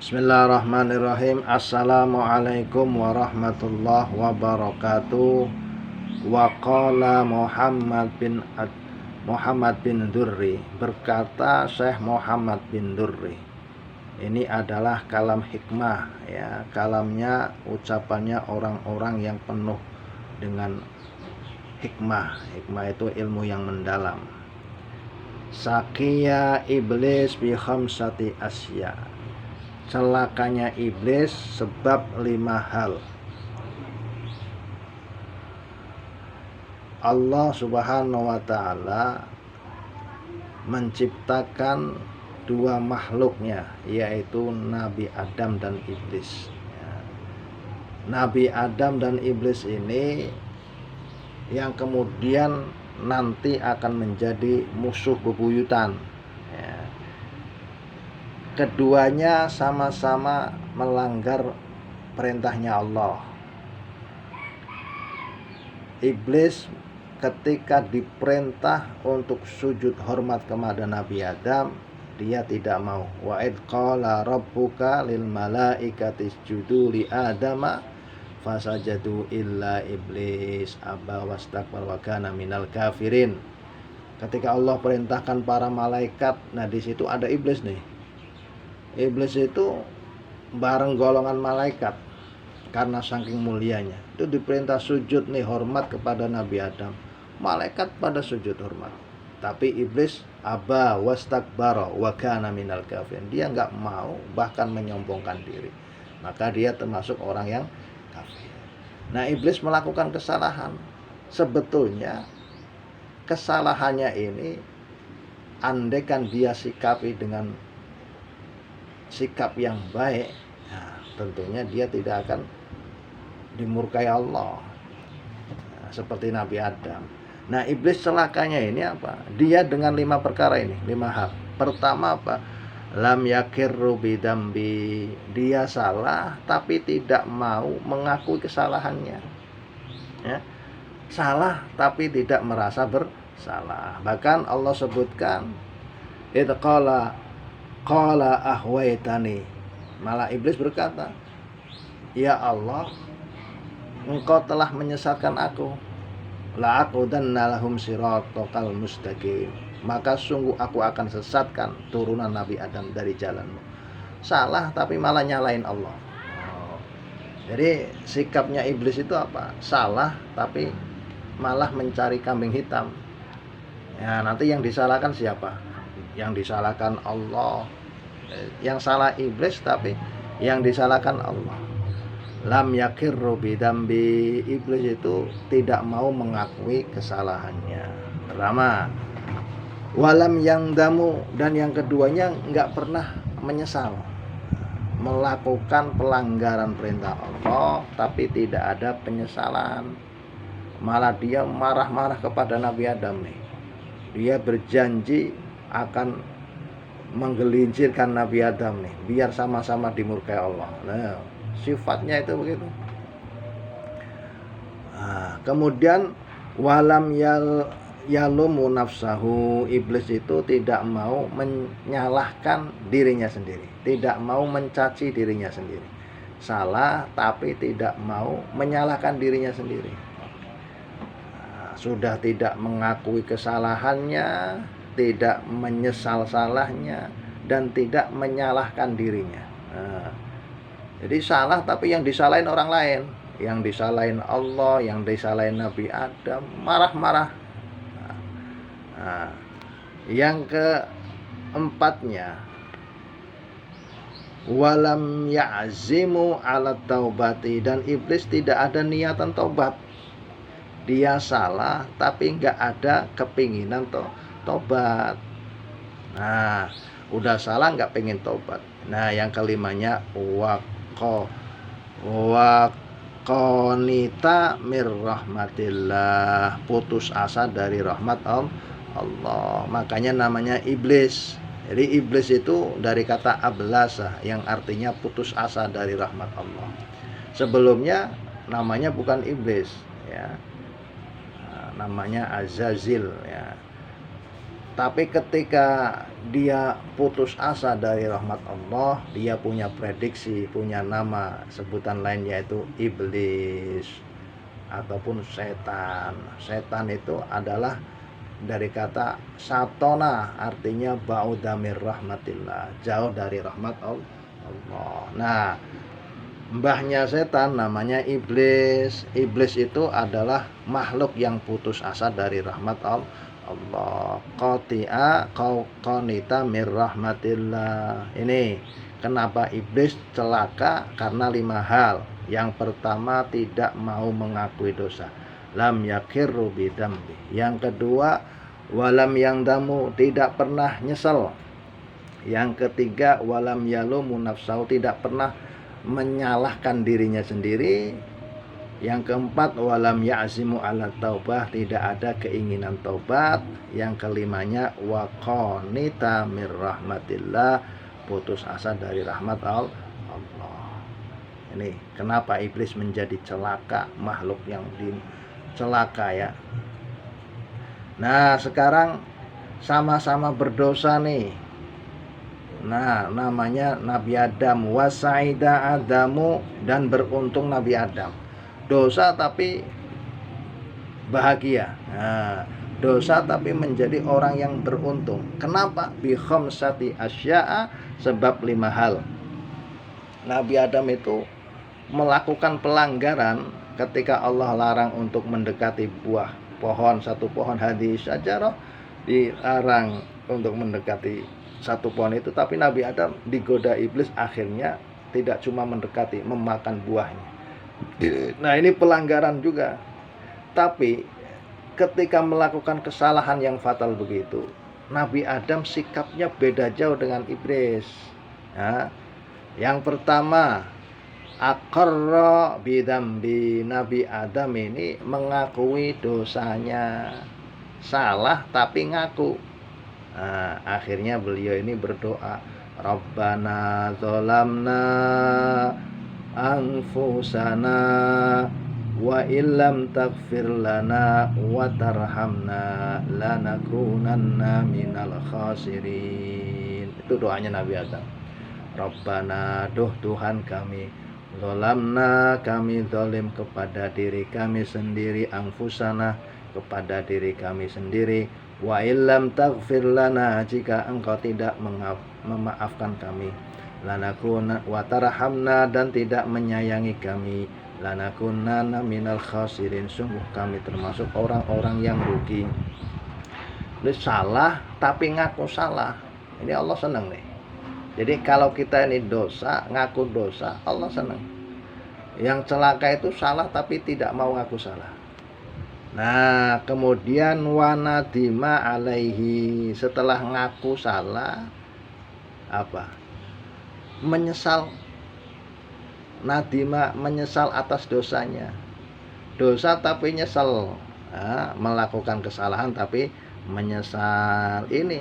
Bismillahirrahmanirrahim. Assalamualaikum warahmatullahi wabarakatuh. Wa qala Muhammad bin Durri, berkata Syekh Muhammad bin Durri. Ini adalah kalam hikmah, ya, kalamnya, ucapannya orang-orang yang penuh dengan hikmah. Hikmah itu ilmu yang mendalam. Sakiya iblis bi khamsati asya. Celakanya iblis sebab 5 hal. Allah Subhanahu wa ta'ala menciptakan 2 makhluknya, yaitu Nabi Adam dan iblis. Nabi Adam dan iblis ini yang kemudian nanti akan menjadi musuh bebuyutan. Keduanya sama-sama melanggar perintahnya Allah. Iblis ketika diperintah untuk sujud hormat kepada Nabi Adam, dia tidak mau. Wa id qala rabbuka lil malaikati isjudu li adama fasajadu illa iblis aba wastakbar wa kana minal kafirin. Ketika Allah perintahkan para malaikat, nah di situ ada iblis nih. Iblis itu bareng golongan malaikat karena saking mulianya. Itu diperintah sujud nih, hormat kepada Nabi Adam. Malaikat pada sujud hormat. Tapi iblis aba wastakbara wa kana minal kafirin. Dia enggak mau, bahkan menyombongkan diri. Maka dia termasuk orang yang kafir. Nah, iblis melakukan kesalahan. Sebetulnya kesalahannya ini, andaikan dia sikapi dengan sikap yang baik, nah, tentunya dia tidak akan dimurkai Allah, nah, seperti Nabi Adam. Nah, iblis celakanya ini apa? Dia dengan 5 perkara ini, 5 hal. Pertama apa? Lam yakirru bidambi. Dia salah tapi tidak mau mengakui kesalahannya, ya. Salah tapi tidak merasa bersalah. Bahkan Allah sebutkan qala ahwaitani. Malah iblis berkata, ya Allah, engkau telah menyesatkan aku. La aqudanna lahum siratal mustaqim. Maka sungguh aku akan sesatkan turunan Nabi Adam dari jalanmu. Salah tapi malah nyalain Allah. Jadi sikapnya iblis itu apa? Salah tapi malah mencari kambing hitam. Ya, nanti yang disalahkan siapa? Yang disalahkan Allah. Yang salah iblis tapi yang disalahkan Allah. Lam yakirru bidambi. Iblis itu tidak mau mengakui kesalahannya. Pertama, walam yang damu. Dan yang keduanya enggak pernah menyesal melakukan pelanggaran perintah Allah, tapi tidak ada penyesalan. Malah dia marah-marah kepada Nabi Adam nih. Dia berjanji akan menggelincirkan Nabi Adam nih, biar sama-sama dimurkai Allah. Nah, sifatnya itu begitu. Nah, kemudian walam yalumu nafsahu. Iblis itu tidak mau menyalahkan dirinya sendiri, tidak mau mencaci dirinya sendiri. Salah tapi tidak mau menyalahkan dirinya sendiri. Nah, sudah tidak mengakui kesalahannya, tidak menyesal salahnya, dan tidak menyalahkan dirinya. Nah, jadi salah tapi yang disalahin orang lain, yang disalahin Allah, yang disalahin Nabi Adam, marah-marah. Nah, yang keempatnya, walam ya'zimu ala taubati. Dan iblis tidak ada niatan taubat. Dia salah tapi enggak ada kepinginan tobat. Nah, udah salah nggak pengen tobat. Nah, yang kelimanya waqonita mir rahmatillah. Putus asa dari rahmat Allah. Makanya namanya iblis. Jadi iblis itu dari kata ablasa, yang artinya putus asa dari rahmat Allah. Sebelumnya namanya bukan iblis, ya. Namanya Azazil, ya. Tapi ketika dia putus asa dari rahmat Allah, dia punya prediksi, punya nama sebutan lain yaitu iblis ataupun setan. Setan itu adalah dari kata satona, artinya ba'udamir rahmatillah, jauh dari rahmat Allah. Nah, mbahnya setan namanya iblis. Iblis itu adalah makhluk yang putus asa dari rahmat Allah. Qati'a qanita mir rahmatillah. Ini kenapa iblis celaka? Karena 5 hal. Yang pertama, tidak mau mengakui dosa. Lam yakirru bidambi. Yang kedua, walam yang damu, tidak pernah nyesel. Yang ketiga, walam yalumu nafsahu, tidak pernah menyalahkan dirinya sendiri. Yang keempat, walam ya'zimu ala taubah, tidak ada keinginan taubat. Yang kelimanya, wa qanita mir rahmatillah, putus asa dari rahmat Allah. Ini kenapa iblis menjadi celaka, makhluk yang celaka ya. Nah, sekarang sama-sama berdosa nih. Nah, namanya Nabi Adam, wasaida Adamu, dan beruntung Nabi Adam. Dosa tapi bahagia. Nah, dosa tapi menjadi orang yang beruntung. Kenapa? Bi khamsati asya'a, sebab 5 hal. Nabi Adam itu melakukan pelanggaran ketika Allah larang untuk mendekati buah pohon, satu pohon hadis syajarah, dilarang untuk mendekati satu pohon itu, tapi Nabi Adam digoda iblis, akhirnya tidak cuma mendekati, memakan buahnya. Nah, ini pelanggaran juga. Tapi ketika melakukan kesalahan yang fatal begitu, Nabi Adam sikapnya beda jauh dengan iblis. Nah, yang pertama, aqarra bidambi. Nabi Adam ini mengakui dosanya, salah tapi ngaku. Nah, akhirnya beliau ini berdoa, Rabbana zolamna anfusana wa illam taghfir lana wa tarhamna lanakunanna minal khasirin. Itu doanya Nabi Adam. Rabbana, duh Tuhan kami, zolamna, kami zalim kepada diri kami sendiri, anfusana, kepada diri kami sendiri, wa illam taghfir lana, jika engkau tidak memaafkan kami, lanakuna wa tarhamna, dan tidak menyayangi kami, lanakunana minal khasirin, sungguh kami termasuk orang-orang yang rugi. Ini salah tapi ngaku salah, ini Allah senang nih. Jadi kalau kita ini dosa, ngaku dosa, Allah senang. Yang celaka itu salah tapi tidak mau ngaku salah. Nah, kemudian wanadima alaihi, setelah ngaku salah, apa? Menyesal. Nadima, menyesal atas dosanya. Dosa tapi nyesal. Nah, melakukan kesalahan tapi menyesal. Ini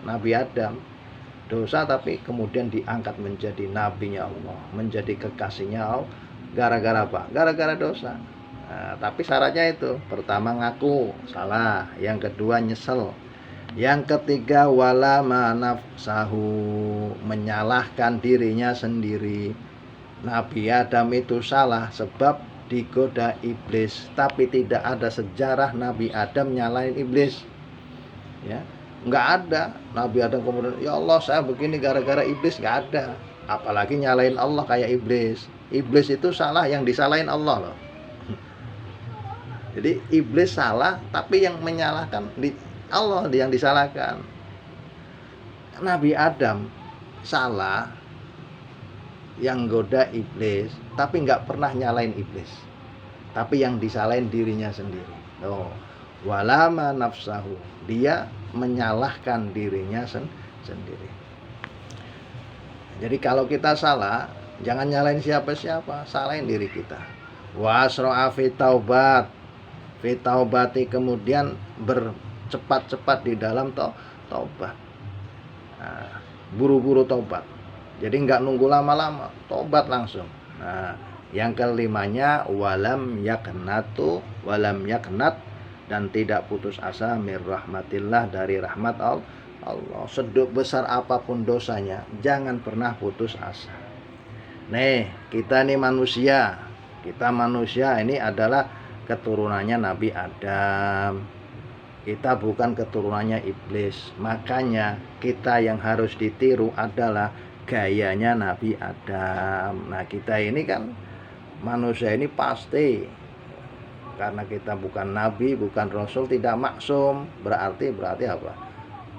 Nabi Adam. Dosa tapi kemudian diangkat menjadi nabinya Allah, menjadi kekasihnya Allah. Gara-gara apa? Gara-gara dosa. Nah, tapi syaratnya itu, pertama ngaku salah, yang kedua nyesel, yang ketiga wala manafsahu, menyalahkan dirinya sendiri. Nabi Adam itu salah sebab digoda iblis, tapi tidak ada sejarah Nabi Adam nyalain iblis. Ya, nggak ada. Nabi Adam kemudian, ya Allah saya begini gara-gara iblis, nggak ada. Apalagi nyalain Allah kayak iblis. Iblis itu salah, yang disalahin Allah loh. Jadi iblis salah, tapi yang menyalahkan Allah, yang disalahkan. Nabi Adam salah, yang goda iblis, tapi nggak pernah nyalain iblis, tapi yang disalahin dirinya sendiri. Oh, walama nafsahu, dia menyalahkan dirinya sendiri. Jadi kalau kita salah, jangan nyalain siapa-siapa, salahin diri kita. Wasro'a fi taubat, fi taubati, kemudian bercepat-cepat di dalam taubat. Nah, buru-buru taubat. Jadi nggak nunggu lama-lama, taubat langsung. Nah, yang kelimanya walam yaknat, dan tidak putus asa mir rahmatillah, dari rahmat Allah. Seduk besar apapun dosanya, jangan pernah putus asa. Nih, kita nih manusia. Kita manusia ini adalah keturunannya Nabi Adam. Kita bukan keturunannya iblis. Makanya kita yang harus ditiru adalah gayanya Nabi Adam. Nah, kita ini kan manusia ini pasti, karena kita bukan nabi, bukan rasul, tidak maksum. Berarti apa?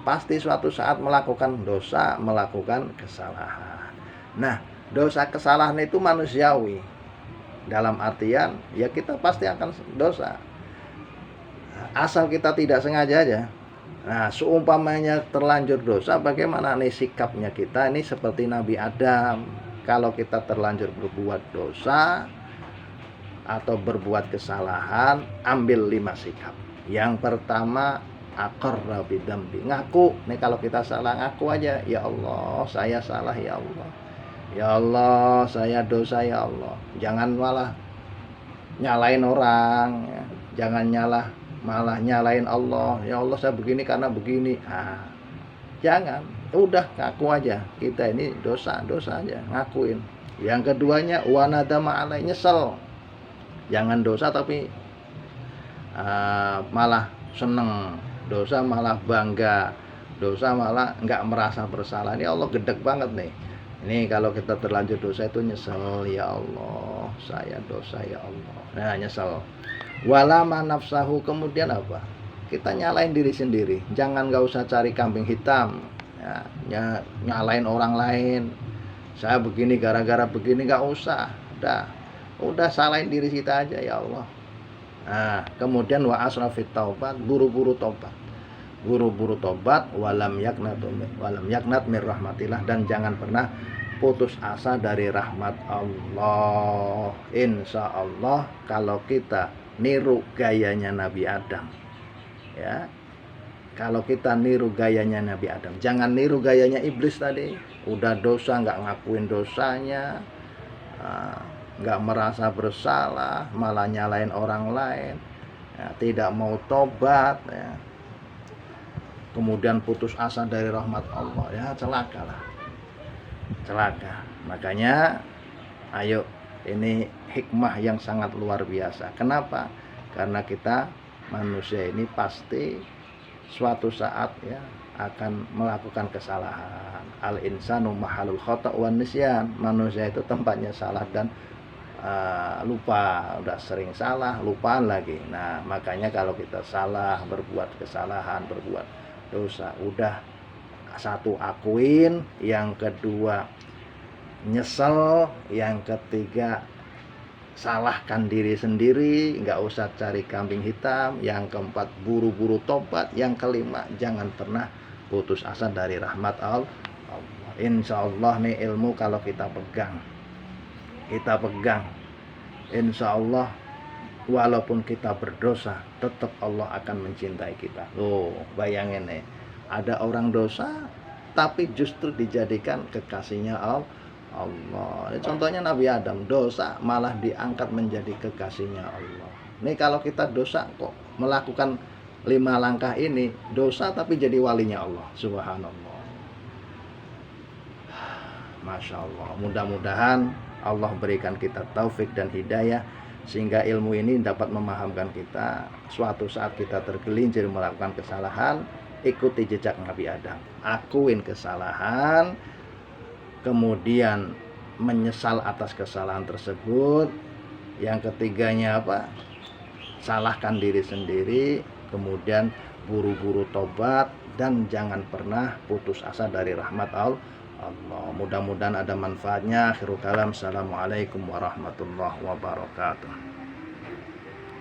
Pasti suatu saat melakukan dosa, melakukan kesalahan. Nah, dosa kesalahan itu manusiawi. Dalam artian, ya kita pasti akan dosa. Asal kita tidak sengaja aja. Nah, seumpamanya terlanjur dosa, bagaimana nih sikapnya kita? Ini seperti Nabi Adam. Kalau kita terlanjur berbuat dosa atau berbuat kesalahan, ambil 5 sikap. Yang pertama, aqarra bidzambi, ngaku. Nih kalau kita salah, ngaku aja, ya Allah, saya salah ya Allah. Ya Allah, saya dosa ya Allah. Jangan malah nyalain orang, ya. Jangan malah nyalain Allah. Ya Allah, saya begini karena begini. Jangan. Udah ngaku aja. Kita ini dosa aja, ngakuin. Yang keduanya, wa nadama alai, nyesel. Jangan dosa tapi malah seneng. Dosa malah bangga. Dosa malah nggak merasa bersalah. Ini Allah gedek banget nih. Ini kalau kita terlanjur dosa itu nyesel, ya Allah, saya dosa ya Allah. Nah, nyesel. Walama nafsahu, kemudian apa? Kita nyalain diri sendiri. Jangan nggak usah cari kambing hitam. Ya, nyalain orang lain. Saya begini gara-gara begini, nggak usah. Udah salahin diri kita aja, ya Allah. Nah, kemudian wa asrafit taubat, buru-buru tobat. Buru-buru tobat, walam yaknat mir rahmatillah, dan jangan pernah putus asa dari rahmat Allah. Insya Allah kalau kita niru gayanya Nabi Adam, ya, kalau kita niru gayanya Nabi Adam, jangan niru gayanya iblis tadi. Udah dosa nggak ngakuin dosanya, nggak merasa bersalah, malah nyalain orang lain, ya, tidak mau tobat, ya. Kemudian putus asa dari rahmat Allah, ya celaka. Makanya ayo, ini hikmah yang sangat luar biasa. Kenapa? Karena kita manusia ini pasti suatu saat, ya, akan melakukan kesalahan. Al insanu mahalul khata' wan nisyan. Manusia itu tempatnya salah dan lupa. Udah sering salah, lupaan lagi. Nah, makanya kalau kita salah, berbuat kesalahan, berbuat dosa, udah, satu akuin, yang kedua nyesel, yang ketiga salahkan diri sendiri, nggak usah cari kambing hitam, yang keempat buru-buru tobat, yang kelima jangan pernah putus asa dari rahmat Allah. Insya Allah nih ilmu kalau kita pegang, insya Allah walaupun kita berdosa, tetap Allah akan mencintai kita. Loh, bayangin nih, ada orang dosa tapi justru dijadikan kekasihnya Allah. Contohnya Nabi Adam, dosa malah diangkat menjadi kekasihnya Allah. Nih kalau kita dosa kok melakukan 5 langkah ini, dosa tapi jadi walinya Allah. Subhanallah. Masya Allah. Mudah-mudahan Allah berikan kita taufik dan hidayah, sehingga ilmu ini dapat memahamkan kita. Suatu saat kita tergelincir melakukan kesalahan, ikuti jejak Nabi Adam, akuin kesalahan, kemudian menyesal atas kesalahan tersebut. Yang ketiganya apa? Salahkan diri sendiri, kemudian buru-buru tobat, dan jangan pernah putus asa dari rahmat Allah. Mudah-mudahan ada manfaatnya. Akhirul kalam, assalamualaikum warahmatullahi wabarakatuh.